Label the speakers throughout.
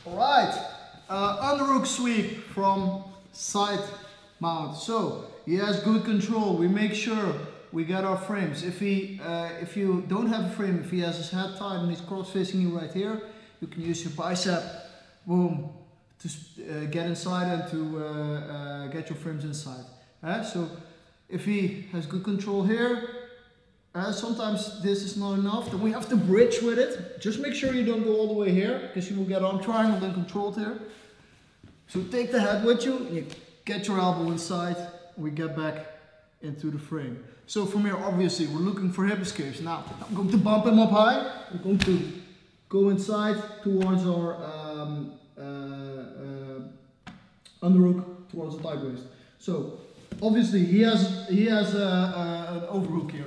Speaker 1: Alright, underhook sweep from side mount. So he has good control. We make sure we get our frames. If you don't have a frame, if he has his head tight and he's cross facing you right here, you can use your bicep, boom, to get inside and to get your frames inside. So if he has good control here, sometimes this is not enough, then we have to bridge with it. Just make sure you don't go all the way here, because you will get arm triangle and controlled here. So take the head with you, and you get your elbow inside, and we get back into the frame. So from here, obviously, we're looking for hip escapes. Now, I'm going to bump him up high. We're going to go inside towards our underhook, towards the tight waist. So obviously, he has an overhook here.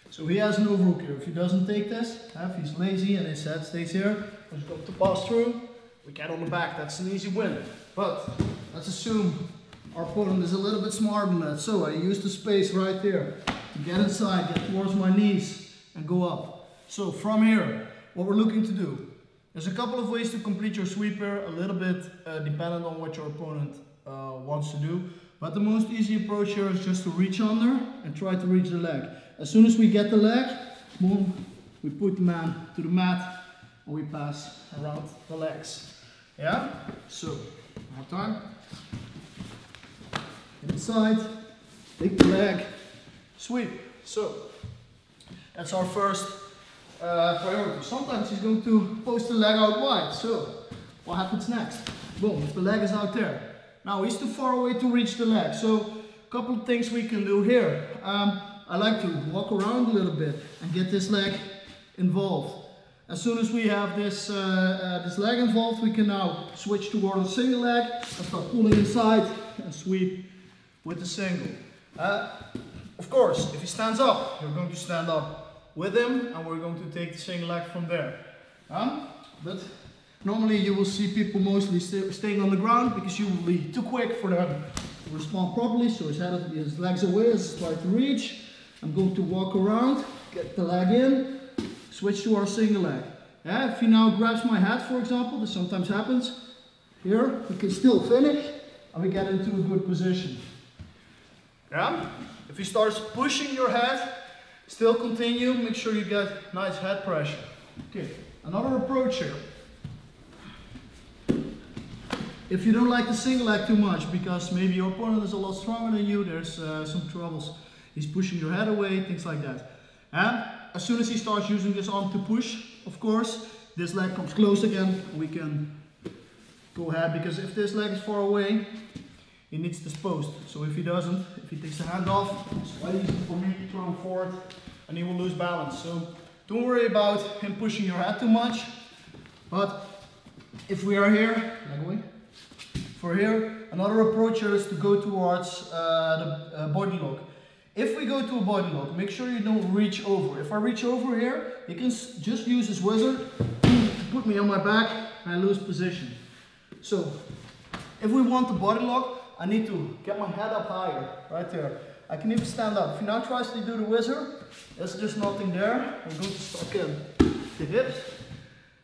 Speaker 1: So he has an overhook here. If he doesn't take this, if he's lazy and his head stays here, we're just going to pass through. We get on the back. That's an easy win. But let's assume our opponent is a little bit smarter than that. So I use the space right there to get inside, get towards my knees, and go up. So from here, what we're looking to do, there's a couple of ways to complete your sweep here, a little bit dependent on what your opponent wants to do. But the most easy approach here is just to reach under and try to reach the leg. As soon as we get the leg, boom, we put the man to the mat and we pass around the legs. Yeah? So, one more time. Inside, take the leg, sweep. So, that's our first priority. Sometimes he's going to post the leg out wide. So, what happens next? Boom, if the leg is out there. Now he's too far away to reach the leg. So, a couple of things we can do here. I like to walk around a little bit and get this leg involved. As soon as we have this leg involved, we can now switch toward a single leg and start pulling inside and sweep with the single. Of course, if he stands up, you're going to stand up with him and we're going to take the single leg from there. But normally you will see people mostly staying on the ground because you will be too quick for them to respond properly. So his legs away as he tries to reach. I'm going to walk around, get the leg in, switch to our single leg. If he now grabs my head, for example, this sometimes happens, here we can still finish and we get into a good position. If he starts pushing your head, still continue, make sure you get nice head pressure. Okay, another approach here. If you don't like the single leg too much, because maybe your opponent is a lot stronger than you, there's some troubles. He's pushing your head away, things like that. As soon as he starts using this arm to push, of course, this leg comes close again, we can go ahead, because if this leg is far away, he needs this post. So if he doesn't, if he takes the hand off, it's quite easy for me to throw him forward and he will lose balance. So don't worry about him pushing your head too much. But if we are here, leg away. For here, another approach here is to go towards the bodylock. If we go to a bodylock, make sure you don't reach over. If I reach over here, he can just use his wizard to put me on my back and I lose position. So if we want the bodylock, I need to get my head up higher, right there. I can even stand up. If he now tries to do the wizard, there's just nothing there. I'm going to suck in the hips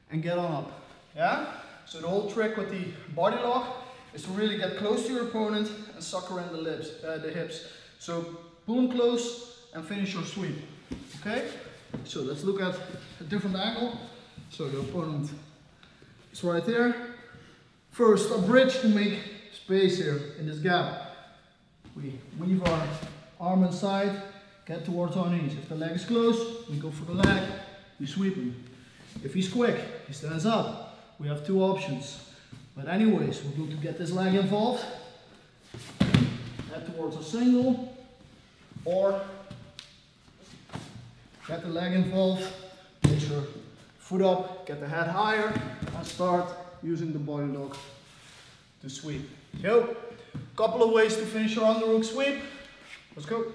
Speaker 1: and get on up. Yeah? So the whole trick with the bodylock is to really get close to your opponent and sucker in the hips. So pull him close and finish your sweep. Okay? So let's look at a different angle. So the opponent is right there. First, a bridge to make space here in this gap. We weave our arm inside, get towards our knees. If the leg is close, we go for the leg, we sweep him. If he's quick, he stands up. We have two options. But anyways, we're going to get this leg involved, head towards a single, or get the leg involved, make sure foot up, get the head higher, and start using the bodylock to sweep. So, couple of ways to finish your underhook sweep. Let's go.